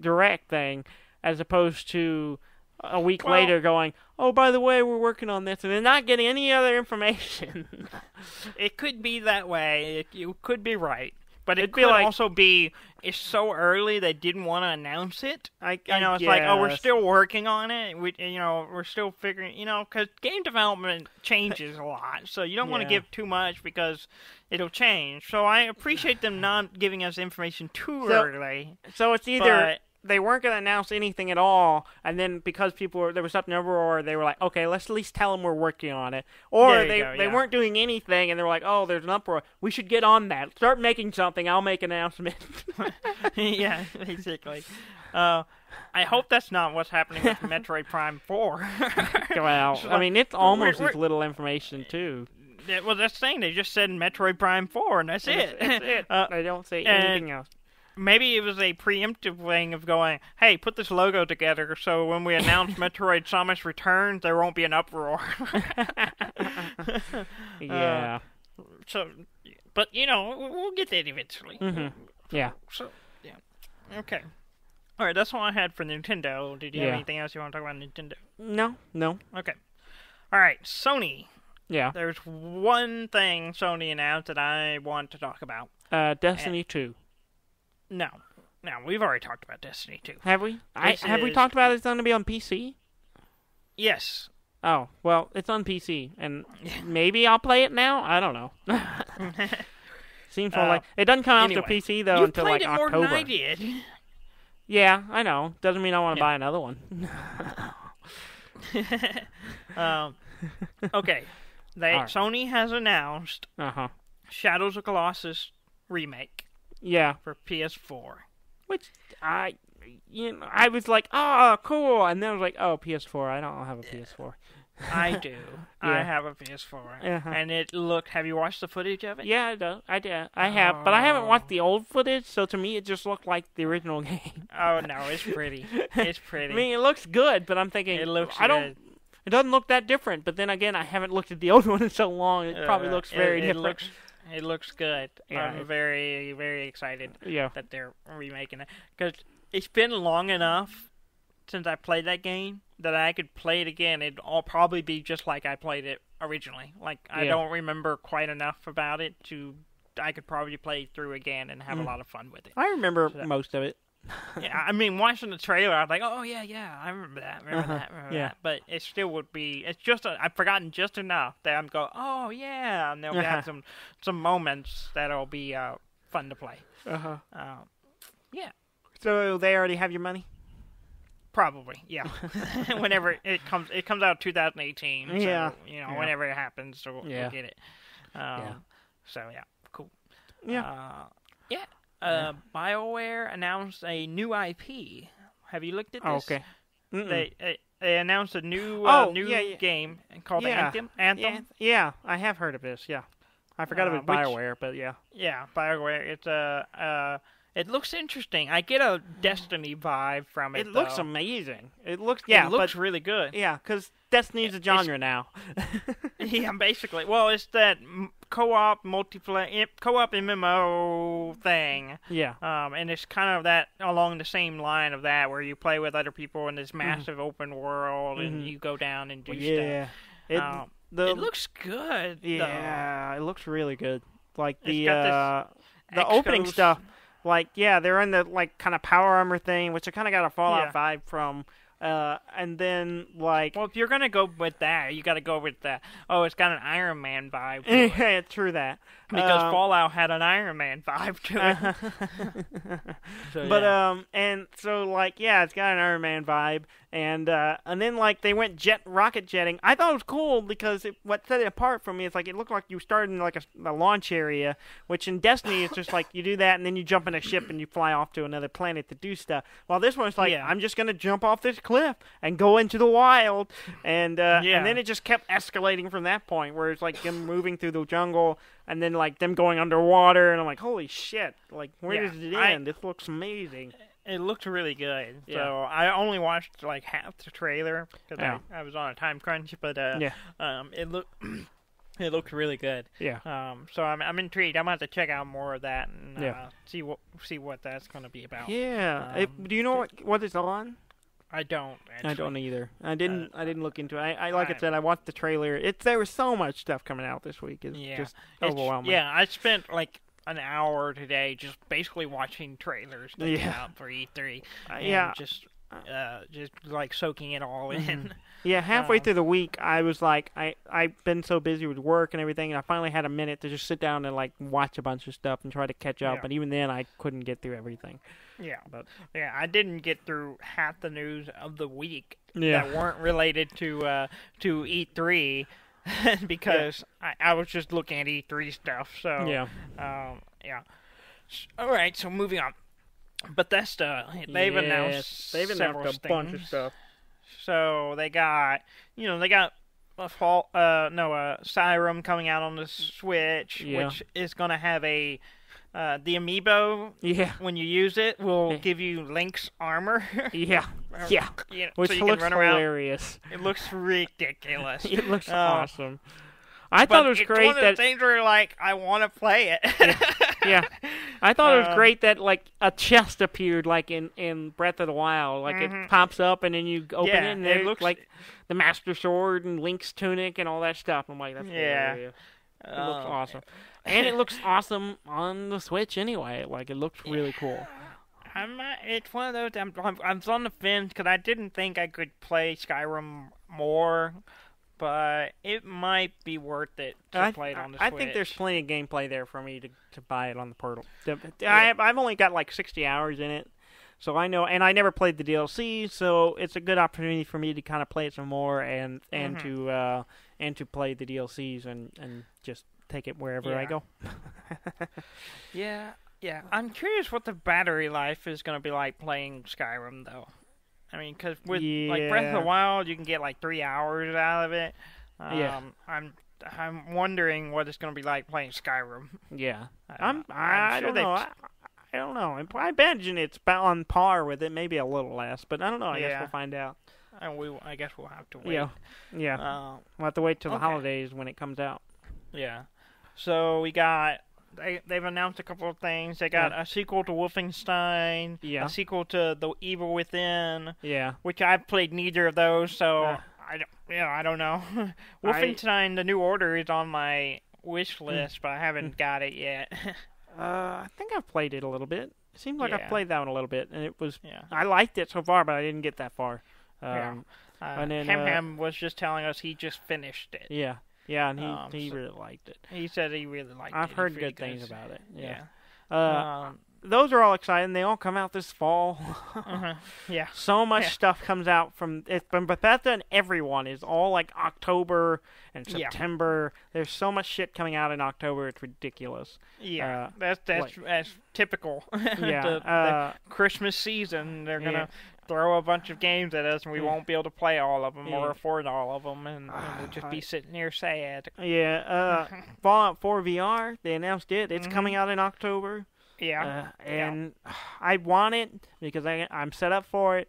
direct thing, as opposed to a week later going, oh, by the way, we're working on this, and then not getting any other information. It could be that way. You could be right. But it could also be, it's so early they didn't want to announce it. It's like, oh, we're still working on it. We're still figuring, because game development changes a lot. So you don't want to give too much because it'll change. So I appreciate them not giving us information too early. So it's either they weren't going to announce anything at all, and then because there was something uproar, they were like, okay, let's at least tell them we're working on it. Or they weren't doing anything, and they were like, oh, there's an uproar. We should get on that. Start making something. I'll make an announcement. Yeah, basically. I hope that's not what's happening with Metroid Prime 4. Well, I mean, it's almost as little information, too. Well, that's the thing. They just said Metroid Prime 4, and that's it. That's it. They don't say anything else. Maybe it was a preemptive thing of going, hey, put this logo together so when we announce Metroid Samus Returns, there won't be an uproar. Yeah. But, we'll get that eventually. Mm-hmm. Yeah. So, yeah. Okay. All right, that's all I had for Nintendo. Did you have anything else you want to talk about Nintendo? No. Okay. All right, Sony. Yeah. There's one thing Sony announced that I want to talk about. Destiny 2. No, we've already talked about Destiny 2. Have we? Have we talked about it's going to be on PC? Yes. Oh, well, it's on PC, and maybe I'll play it now? I don't know. Seems like it doesn't come out to PC, though, until like October. You played it more than I did. Yeah, I know. Doesn't mean I want to buy another one. Okay. Sony has announced Shadows of Colossus remake. Yeah. For PS4. Which I was like, oh, cool, and then I was like, oh, PS4. I don't have a PS4. I do. I have a PS4, and it looked. Have you watched the footage of it? Yeah, I do. I did. I have, but I haven't watched the old footage. So to me, it just looked like the original game. Oh no, it's pretty. It's pretty. I mean, it looks good, but I'm thinking it looks. Good. It doesn't look that different. But then again, I haven't looked at the old one in so long. It probably looks very different. It looks good. Yeah, I'm very, very excited that they're remaking it. Because it's been long enough since I played that game that I could play it again. It'd all probably be just like I played it originally. Like, I don't remember quite enough about it I could probably play through again and have a lot of fun with it. I remember most of it. Yeah, I mean, watching the trailer, I was like, oh, yeah, I remember that, remember that. But it still would be, it's just, I've forgotten just enough that I'm going, oh, yeah, and they'll have some moments that'll be fun to play. Yeah. So they already have your money? Probably, yeah. Whenever it comes out 2018, so, whenever it happens, so we'll get it. So, yeah, cool. Yeah. BioWare announced a new IP. Have you looked at this? Oh, okay. They announced a new game called Anthem. Yeah, I have heard of this. Yeah, I forgot about BioWare, but yeah. Yeah, BioWare. It's it looks interesting. I get a Destiny vibe from it. It looks amazing. It looks really good. Yeah, because Destiny's a genre now. Yeah, basically. Well, it's that co-op multiplayer, co-op MMO thing. Yeah. And it's kind of that along the same line of that, where you play with other people in this massive open world, and you go down and do stuff. It looks good. Yeah, it looks really good. Like it's got this the opening stuff, like, they're in the, like, kind of power armor thing, which I kind of got a Fallout vibe from. And then, like... Well, if you're going to go with that, you got to go with the, it's got an Iron Man vibe to it. Yeah, true that. Because Fallout had an Iron Man vibe to it. And so, like, it's got an Iron Man vibe. And then, like, they went rocket jetting. I thought it was cool because what set it apart from me is, like, it looked like you started in, like, a launch area, which in Destiny is just, like, you do that and then you jump in a ship and you fly off to another planet to do stuff. While this one's like, I'm just going to jump off this cliff and go into the wild. And then it just kept escalating from that point where it's, like, them moving through the jungle and then, like, them going underwater. And I'm like, holy shit. Like, where does it end? This looks amazing. It looked really good. Yeah. So I only watched like half the trailer because I was on a time crunch, but it looked really good. Yeah. So I'm intrigued. I'm gonna have to check out more of that and see what that's gonna be about. Yeah. Do you know what it's on? I don't. Actually. I don't either. I didn't look into it. I like I said, I watched the trailer. There was so much stuff coming out this week. It's just overwhelming. Yeah. I spent like an hour today just basically watching trailers that came out for E3. Just like soaking it all in. Yeah, halfway through the week, I was like, I've been so busy with work and everything, and I finally had a minute to just sit down and like watch a bunch of stuff and try to catch up. And even then, I couldn't get through everything. Yeah, but I didn't get through half the news of the week that weren't related to E3. because I was just looking at E3 stuff, so all right, so moving on. Bethesda, they've announced a bunch of stuff. So they got Skyrim coming out on the Switch, which is gonna have the amiibo. Yeah. When you use it, will give you Link's armor. Yeah. Which so you looks can run hilarious. Around. It looks ridiculous. It looks awesome. I thought it was great one of the things where like I want to play it. Yeah. I thought it was great that like a chest appeared like in Breath of the Wild. Like it pops up and then you open it and it looks like the Master Sword and Link's tunic and all that stuff. I'm like, that's hilarious. It looks awesome. And it looks awesome on the Switch anyway. Like, it looks really cool. It's one of those, I'm on the fence because I didn't think I could play Skyrim more, but it might be worth it to play it on the Switch. I think there's plenty of gameplay there for me to buy it on the portal. I've only got like 60 hours in it, so I know, and I never played the DLC, so it's a good opportunity for me to kind of play it some more and to play the DLCs and just take it wherever I go. Yeah. I'm curious what the battery life is going to be like playing Skyrim, though. I mean, because with like Breath of the Wild, you can get like 3 hours out of it. I'm wondering what it's going to be like playing Skyrim. Yeah, I don't know. I don't know. I imagine it's on par with it, maybe a little less, but I don't know. I guess we'll find out. And I guess we'll have to wait. Yeah. We'll have to wait till the holidays when it comes out. Yeah. So we got. They've announced a couple of things. They got a sequel to Wolfenstein, a sequel to The Evil Within, which I've played neither of those, so I don't know. Wolfenstein: The New Order is on my wish list, but I haven't got it yet. I think I've played it a little bit. It seems like I've played that one a little bit, and it was. I liked it so far, but I didn't get that far. And then Ham was just telling us he just finished it. Yeah, and he really liked it. He said he really liked it. I've heard good things about it. Yeah. Those are all exciting. They all come out this fall. Yeah. So much stuff comes out from Bethesda, and everyone is all like October and September. There's so much shit coming out in October. It's ridiculous. Yeah. That's typical. The Christmas season, they're gonna throw a bunch of games at us, and we won't be able to play all of them or afford all of them, and we'll just be sitting here sad. Yeah. Fallout 4 VR, they announced it. It's coming out in October. And I want it because I'm set up for it,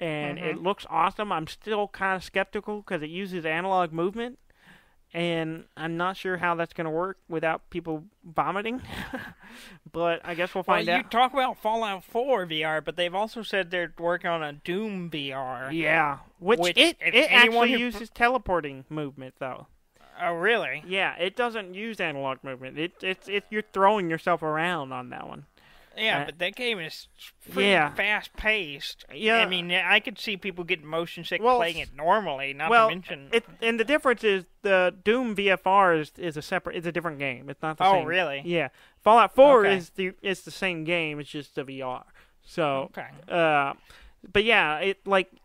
and it looks awesome. I'm still kind of skeptical because it uses analog movement, and I'm not sure how that's going to work without people vomiting. But I guess we'll find out. You talk about Fallout 4 VR, but they've also said they're working on a Doom VR. Yeah, which it actually uses teleporting movement, though. Oh, really? Yeah, it doesn't use analog movement. It's you're throwing yourself around on that one. Yeah, but that game is pretty fast-paced. Yeah. I mean, I could see people getting motion sick playing it normally, not to mention... And the difference is the Doom VFR is a different game. It's not the same. Oh, really? Yeah. Fallout 4 is the same game, it's just the VR. So, but yeah,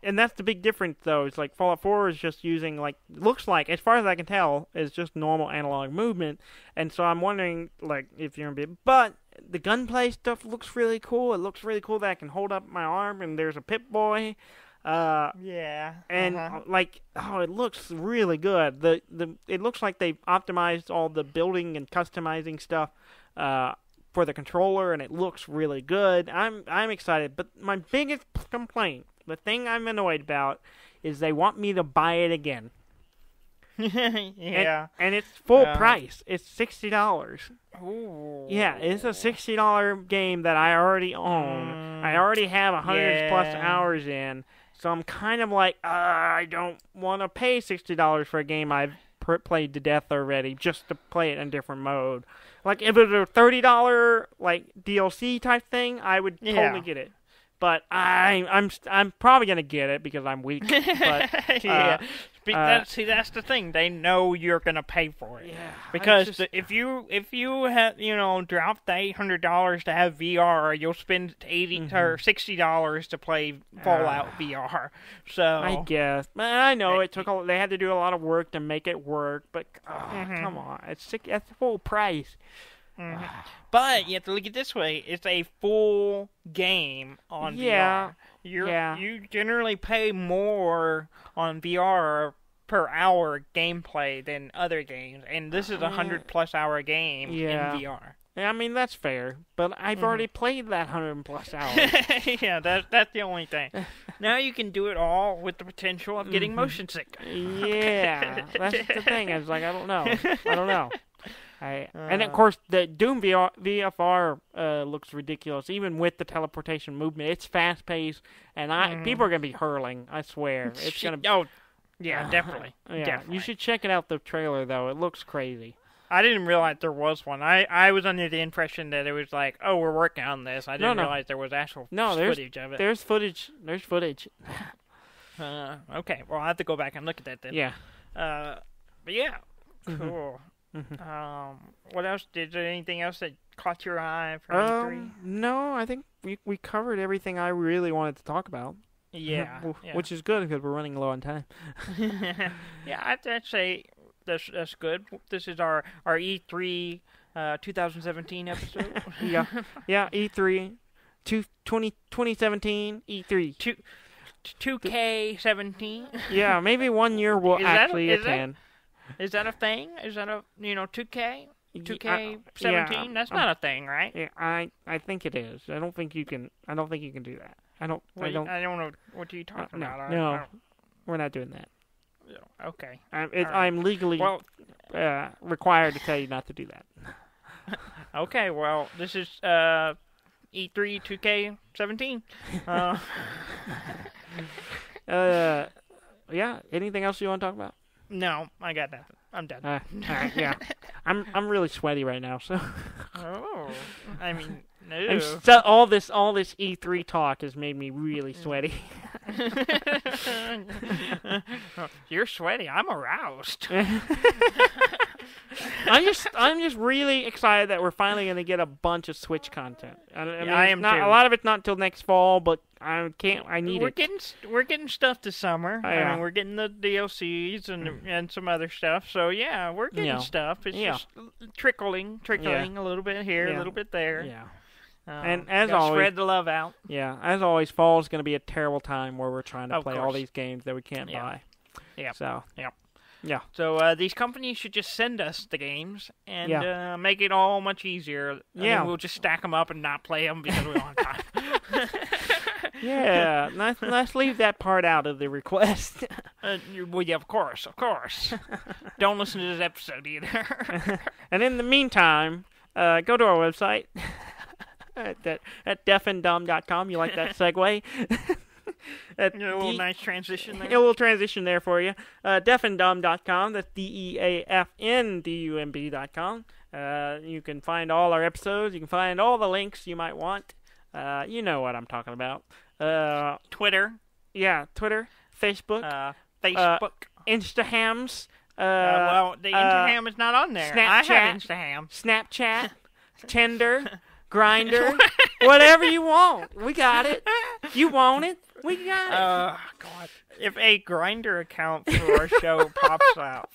and that's the big difference, though. It's like Fallout 4 is just using, looks like, as far as I can tell, is just normal analog movement. And so I'm wondering, if you're going to be... But the gunplay stuff looks really cool. It looks really cool that I can hold up my arm and there's a Pip-Boy. Yeah. And, it looks really good. It looks like they've optimized all the building and customizing stuff, for the controller, and it looks really good. I'm excited, but my biggest complaint, the thing I'm annoyed about, is they want me to buy it again. Yeah. And it's full price. It's $60. Ooh. Yeah, it's a $60 game that I already own. I already have 100 plus hours in, so I'm kind of like, I don't want to pay $60 for a game I've played to death already just to play it in a different mode. Like, if it was a $30 DLC type thing, I would totally get it. But I'm probably gonna get it because I'm weak. But that's the thing. They know you're gonna pay for it. Yeah. Because if you have dropped the $800 to have VR, you'll spend $80 or $60 to play Fallout VR. So I guess, I know they had to do a lot of work to make it work. But come on, it's full price. Mm-hmm. But you have to look at it this way: it's a full game on VR. You generally pay more on VR per hour gameplay than other games, and this is a 100+ hour game in VR. Yeah, I mean that's fair, but I've already played that 100+ hours. Yeah, that's the only thing. Now you can do it all with the potential of getting motion sick. Yeah, that's the thing. I was like, I don't know. And of course, the Doom VFR looks ridiculous, even with the teleportation movement. It's fast paced, and people are gonna be hurling. I swear, it's gonna. Oh, yeah, definitely. Yeah, definitely. You should check it out. The trailer, though, it looks crazy. I didn't realize there was one. I was under the impression that it was like, oh, we're working on this. I didn't realize there was actual footage of it. There's footage. There's footage. Okay, well, I'll have to go back and look at that then. Yeah. But yeah, cool. What else? Is there anything else that caught your eye from E3? No, I think we covered everything I really wanted to talk about. Yeah. Which is good because we're running low on time. Yeah, I'd say that's good. This is our E3 2017 episode. Yeah, E3 2017 E3 2K17. Yeah, maybe 1 year we'll actually attend. Is that a thing? Is that 2K? 2K17? Yeah, That's not a thing, right? Yeah, I think it is. I don't think you can do that. I don't know. What are you talking about? No, we're not doing that. Okay. I'm legally required to tell you not to do that. Okay, well, this is E3 2K17. Yeah. Anything else you want to talk about? No, I got nothing. I'm done. All right, yeah. I'm really sweaty right now, so. Oh, I mean, no. All this E3 talk has made me really sweaty. You're sweaty. I'm aroused. I'm just really excited that we're finally going to get a bunch of Switch content. I am too. A lot of it's not till next fall, but I need it. We're getting stuff this summer. Yeah. I mean, we're getting the DLCs and some other stuff. So yeah, we're getting stuff. It's just trickling a little bit here, a little bit there. Yeah. And as always, spread the love out. Yeah, as always, fall is going to be a terrible time where we're trying to play all these games that we can't buy. Yeah. So. Yeah. Yeah. So these companies should just send us the games and make it all much easier. And we'll just stack them up and not play them because we don't have time. Yeah. Let's leave that part out of the request. Well, yeah, of course. Don't listen to this episode either. And in the meantime, go to our website at deafandumb.com. You like that segue? At a little nice transition there. A little transition there for you. Deafandumb.com. That's DEAFNDUMB.com. You can find all our episodes. You can find all the links you might want. You know what I'm talking about. Twitter. Yeah, Twitter, Facebook. Facebook. Instahams. Well, the Instaham is not on there. Snapchat, I have Instaham. Snapchat, Tinder, Grinder, whatever you want. We got it. You want it? We got it. God. If a Grinder account for our show pops up,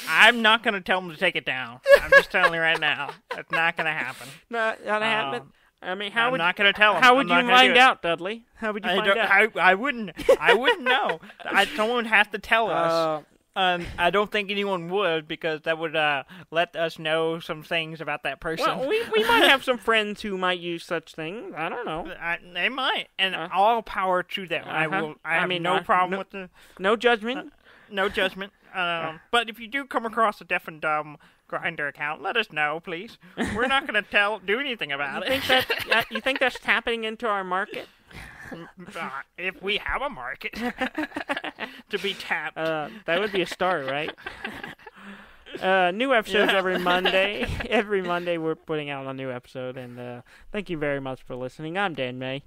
I'm not going to tell them to take it down. I'm just telling you right now. It's not going to happen. Not going to happen? I mean, I'm not going to tell them. How would you find out, Dudley? How would you find out? I wouldn't know. Someone has to tell us. I don't think anyone would, because that would let us know some things about that person. Well, we might have some friends who might use such things. I don't know. They might, and all power to them. I have no problem with the... No judgment. No judgment. But if you do come across a Deaf and Dumb Grinder account, let us know, please. We're not going to do anything about it. You think that's tapping into our market? If we have a market to be tapped. That would be a start, right? New episodes every Monday. Every Monday we're putting out a new episode, and thank you very much for listening. I'm Dan May.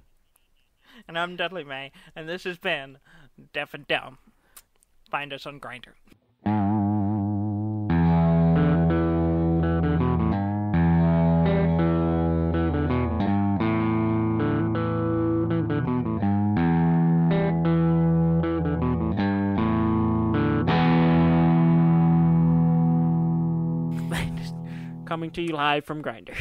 And I'm Dudley May, and this has been Deaf and Dumb. Find us on Grindr. Coming to you live from Grindr.